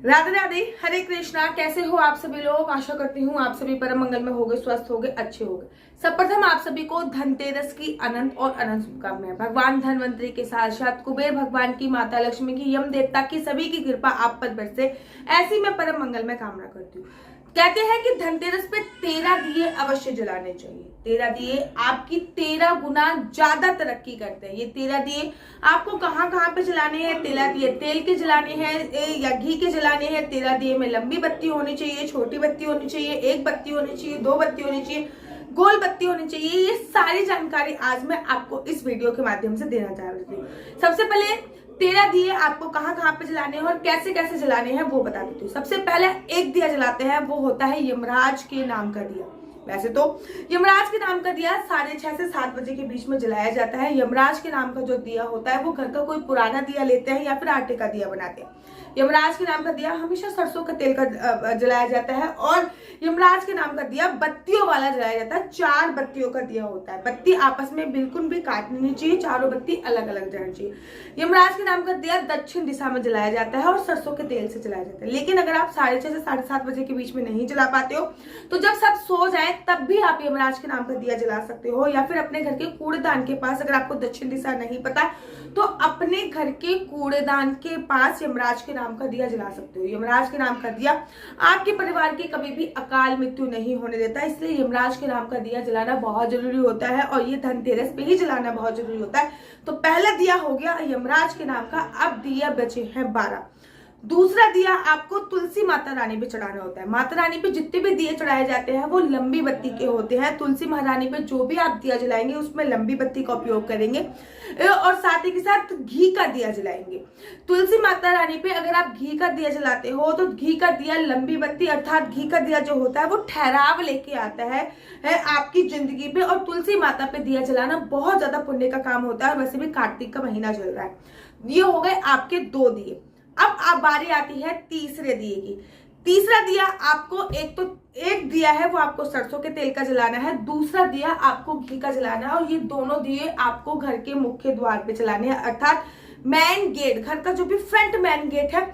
राधे राधे, हरे कृष्णा। कैसे हो आप सभी लोग? आशा करती हूँ आप सभी परम मंगल में होगे, स्वस्थ होगे, अच्छे होगे। सर्वप्रथम आप सभी को धनतेरस की अनंत और अनंत शुभकामनाएं। भगवान धनवंतरी के साथ साथ कुबेर भगवान की, माता लक्ष्मी की, यम देवता की, सभी की कृपा आप पर बरसे, ऐसी मैं परम मंगल में कामना करती हूँ। कहते हैं कि धनतेरस पे 13 दिए अवश्य जलाने चाहिए। 13 दिए आपकी 13 गुना ज्यादा तरक्की करते हैं। ये 13 दिए आपको कहाँ कहाँ पे जलाने हैं? 13 दिए तेल के जलाने हैं या घी के जलाने हैं। 13 दिए में लंबी बत्ती होनी चाहिए, छोटी बत्ती होनी चाहिए, एक बत्ती होनी चाहिए, दो बत्ती होनी चाहिए, गोल बत्ती होनी चाहिए। ये सारी जानकारी आज मैं आपको इस वीडियो के माध्यम से देना चाह रही हूँ। सबसे पहले 13 दिए आपको कहाँ कहाँ पे जलाने हैं और कैसे कैसे जलाने हैं वो बता देती हूँ। सबसे पहले एक दिया जलाते हैं, वो होता है यमराज के नाम का दिया। वैसे तो यमराज के नाम का दिया 6:30 से 7 बजे के बीच में जलाया जाता है। यमराज के नाम का जो दिया होता है वो घर का कोई पुराना दिया लेते हैं या फिर आटे का दिया बनाते हैं। यमराज के नाम का दिया हमेशा सरसों के तेल का जलाया जाता है और यमराज के नाम का दिया बत्तियों वाला जलाया जाता है। 4 बत्तियों का दिया होता है। बत्ती आपस में बिल्कुल भी काटनी नहीं चाहिए, चारों बत्ती अलग अलग जलनी चाहिए। यमराज के नाम का दिया दक्षिण दिशा में जलाया जाता है और सरसों के तेल से जलाया जाता है। लेकिन अगर आप 6:30 से 7:30 बजे के बीच में नहीं जला पाते हो तो जब सब सो जाए तब भी आप यमराज के नाम का दिया जला सकते हो, या फिर अपने घर के कूड़ेदान के पास, अगर आपको दक्षिण दिशा नहीं पता तो अपने घर के कूड़ेदान के पास यमराज के नाम का दिया जला सकते हो। यमराज के नाम का दिया आपके परिवार की कभी भी अकाल मृत्यु नहीं होने देता, इसलिए यमराज के नाम का दिया जलाना बहुत जरूरी होता है और ये धनतेरस पे ही जलाना बहुत जरूरी होता है। तो पहला दिया हो गया यमराज के नाम का। अब दिया बचे हैं 12। दूसरा दिया आपको तुलसी माता रानी पे चढ़ाना होता है। माता रानी पे जितने भी दिए चढ़ाए जाते हैं वो लंबी बत्ती के होते हैं। तुलसी महारानी पे जो भी आप दिया जलाएंगे उसमें लंबी बत्ती का उपयोग करेंगे और साथ ही के साथ घी का दिया जलाएंगे। तुलसी माता रानी पे अगर आप घी का दिया जलाते हो तो घी का दिया, लंबी बत्ती अर्थात घी का दिया जो होता है वो ठहराव लेके आता है आपकी जिंदगी पे। और तुलसी माता पे दिया जलाना बहुत ज्यादा पुण्य का काम होता है। वैसे भी कार्तिक का महीना चल रहा है। ये हो गए आपके 2 दिए। अब आप बारी आती है तीसरे दिए की। तीसरा दिया आपको एक दिया है वो आपको सरसों के तेल का जलाना है, दूसरा दिया आपको घी का जलाना है और ये दोनों दिए आपको घर के मुख्य द्वार पे जलाने हैं, अर्थात मेन गेट, घर का जो भी फ्रंट मेन गेट है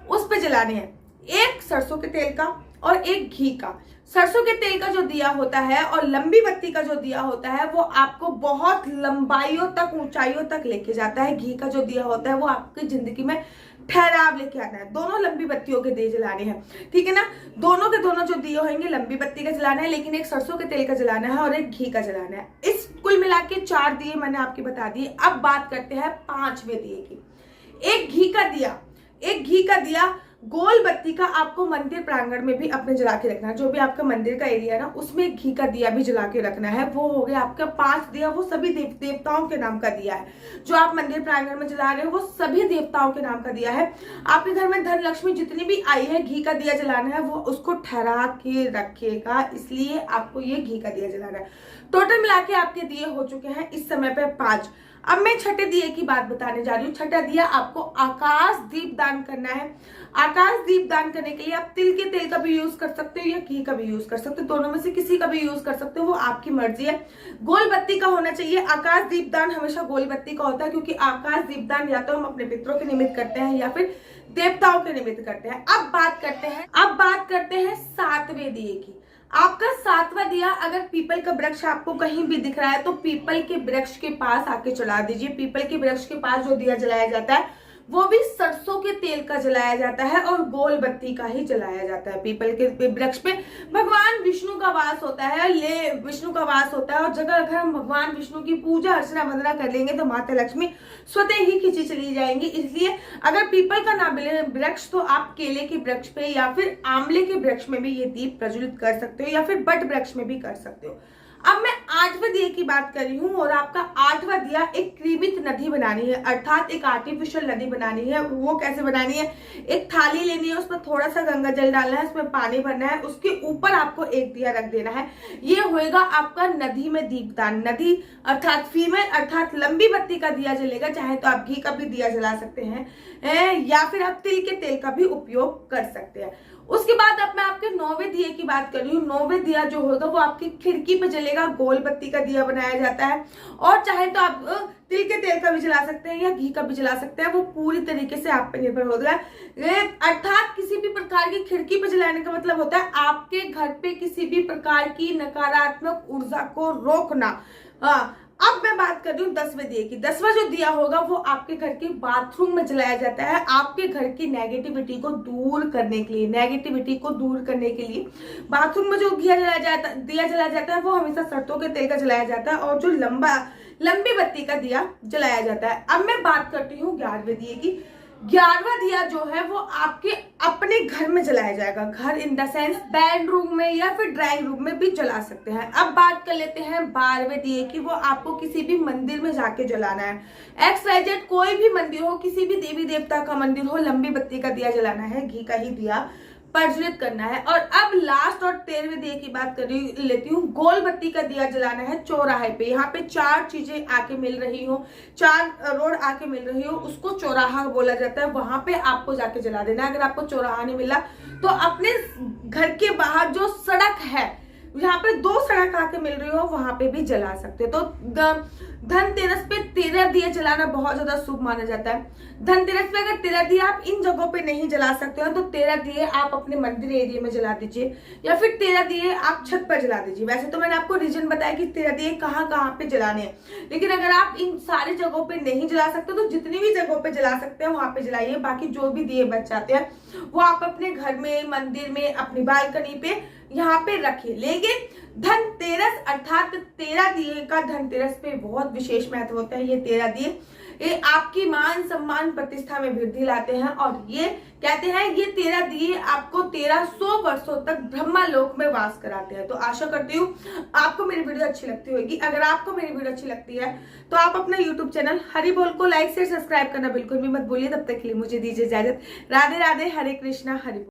उस पे जलाने हैं। एक सरसों के तेल का और एक घी का। सरसों के तेल का जो दिया होता है और लंबी बत्ती का जो दिया होता है वो आपको बहुत लंबाइयों तक, ऊंचाइयों तक लेके जाता है। घी का जो दिया होता है वो आपकी जिंदगी में ठहराव लेके आता है। दोनों लंबी बत्तियों के दिए जलाने हैं, ठीक है ना। दोनों के दोनों जो दिए होंगे लंबी बत्ती का जलाना है, लेकिन एक सरसों के तेल का जलाना है और एक घी का जलाना है। इस कुल मिला के 4 दिए मैंने आपके बता दिए। अब बात करते हैं 5वें दिए की। एक घी का दिया गोल बत्ती का आपको मंदिर प्रांगण में भी अपने जला के रखना है। जो भी आपका मंदिर का एरिया है ना उसमें घी का दिया भी जला के रखना है। वो हो गया आपका 5 दिया। वो सभी देवताओं के नाम का दिया है। जो आप मंदिर प्रांगण में जला रहे हो वो सभी देवताओं के नाम का दिया है। आपके घर में धन लक्ष्मी जितनी भी आई है, घी का दिया जलाना है, वो उसको ठहरा के रखेगा, इसलिए आपको ये घी का दिया जलाना है। टोटल मिला के आपके दिए हो चुके हैं इस समय पे 5। अब मैं छठे दिए की बात बताने जा रही हूँ। छठा दिया आपको आकाश दीप दान करना है। आकाश दीप दान करने के लिए आप तिल के तेल का भी यूज कर सकते हो या घी का भी यूज कर सकते हो। दोनों में से किसी का भी यूज कर सकते हो, वो आपकी मर्जी है। गोल बत्ती का होना चाहिए। आकाश दीप दान हमेशा गोल बत्ती का होता है, क्योंकि आकाश दीप दान या तो हम अपने पितरों के निमित्त करते हैं या फिर देवताओं के निमित्त करते हैं। अब बात करते हैं 7वें दिए की। आपका 7वां दिया अगर पीपल का वृक्ष आपको कहीं भी दिख रहा है तो पीपल के वृक्ष के पास आके चढ़ा दीजिए। पीपल के वृक्ष के पास जो दिया जलाया जाता है वो भी सरसों के तेल का जलाया जाता है और गोल बत्ती का ही जलाया जाता है। पीपल के वृक्ष पे भगवान विष्णु का वास होता है, ये विष्णु का वास होता है। और जगह अगर हम भगवान विष्णु की पूजा अर्चना वंदना कर लेंगे तो माता लक्ष्मी स्वतः ही खींची चली जाएंगी। इसलिए अगर पीपल का ना मिले वृक्ष तो आप केले के वृक्ष पे या फिर आंवले के वृक्ष में भी ये दीप प्रज्वलित कर सकते हो या फिर बट वृक्ष में भी कर सकते हो। अब मैं 8वें दिए की बात कर रही हूँ और आपका 8वां दिया एक कृमित नदी बनानी है, अर्थात एक आर्टिफिशियल नदी बनानी है। वो कैसे बनानी है? एक थाली लेनी है, उसमें थोड़ा सा गंगा जल डालना है, उसमें पानी भरना है, उसके ऊपर आपको एक दिया रख देना है। ये होएगा आपका नदी में दीपदान। नदी अर्थात फीमेल अर्थात लंबी बत्ती का दिया जलेगा। चाहे तो आप घी का भी दिया जला सकते हैं या फिर आप तिल के तेल का भी उपयोग कर सकते हैं। उसके बाद अब मैं आपके 9वें दिए की बात कर रही हूँ। 9वें दिया जो होगा वो आपकी खिड़की पे जलेगा। गोल बत्ती का दिया बनाया जाता है और चाहे तो आप तिल के तेल का भी जला सकते हैं या घी का भी जला सकते हैं, वो पूरी तरीके से आप पे निर्भर होगा। अर्थात किसी भी प्रकार की खिड़की पे जलाने का मतलब होता है आपके घर पे किसी भी प्रकार की नकारात्मक ऊर्जा को रोकना। हाँ, अब मैं बात कर रही हूँ 10वें दिए की। 10वां जो दिया होगा वो आपके घर के बाथरूम में जलाया जाता है, आपके घर की नेगेटिविटी को दूर करने के लिए। नेगेटिविटी को दूर करने के लिए बाथरूम में जो दिया जलाया जाता है वो हमेशा सरसों के तेल का जलाया जाता है और जो लंबी बत्ती का दिया जलाया जाता है। अब मैं बात करती हूँ 11वें दिए की। 11वां दिया जो है वो आपके अपने घर में जलाया जाएगा। घर इन द सेंस बेडरूम में या फिर ड्राइंग रूम में भी जला सकते हैं। अब बात कर लेते हैं 12वें दिए की। वो आपको किसी भी मंदिर में जाके जलाना है। XYZ कोई भी मंदिर हो, किसी भी देवी देवता का मंदिर हो, लंबी बत्ती का दिया जलाना है, घी का ही दिया प्रज्वलित करना है। और अब लास्ट और 13वें दिए की बात कर लेती हूँ। गोल बत्ती का दिया जलाना है चौराहे पे। यहाँ पे 4 चीजें आके मिल रही हो, 4 रोड आके मिल रही हो, उसको चौराहा बोला जाता है। वहां पे आपको जाके जला देना है। अगर आपको चौराहा नहीं मिला तो अपने घर के बाहर जो सड़क है, यहाँ पे 2 सड़क आके मिल रही हो, वहां पे भी जला सकते हो। तो धनतेरस पे 13 दिए जलाना बहुत ज्यादा शुभ माना जाता है। धनतेरस पे अगर 13 दिए आप इन जगहों पे नहीं जला सकते हो तो 13 दिए आप अपने मंदिर एरिया में जला दीजिए या फिर 13 दिए आप छत पर जला दीजिए। वैसे तो मैंने आपको रीजन बताया कि 13 दिए कहाँ कहाँ पे जलाने हैं, लेकिन अगर आप इन सारी जगहों पे नहीं जला सकते तो जितनी भी जगहों पे जला सकते हैं वहां पे जलाइए। बाकी जो भी दिए बच जाते हैं वो आप अपने घर में, मंदिर में, अपनी बालकनी पे यहाँ पे रखिए। लेकिन धनतेरस अर्थात 13 दिए का धनतेरस पे बहुत विशेष महत्व होता है। ये 13 दिए ये आपकी मान सम्मान प्रतिष्ठा में वृद्धि लाते हैं और ये कहते हैं ये 13 दिए आपको 1300 वर्षों तक ब्रह्मा लोक में वास कराते हैं। तो आशा करती हूँ आपको मेरी वीडियो अच्छी लगती होगी। अगर आपको मेरी वीडियो अच्छी लगती है तो आप अपना यूट्यूब चैनल हरि बोल को लाइक शेयर सब्सक्राइब करना बिल्कुल भी मत भूलिए। तब तक के लिए मुझे दीजिए इजाजत। राधे राधे, हरे कृष्णा, हरि बोल।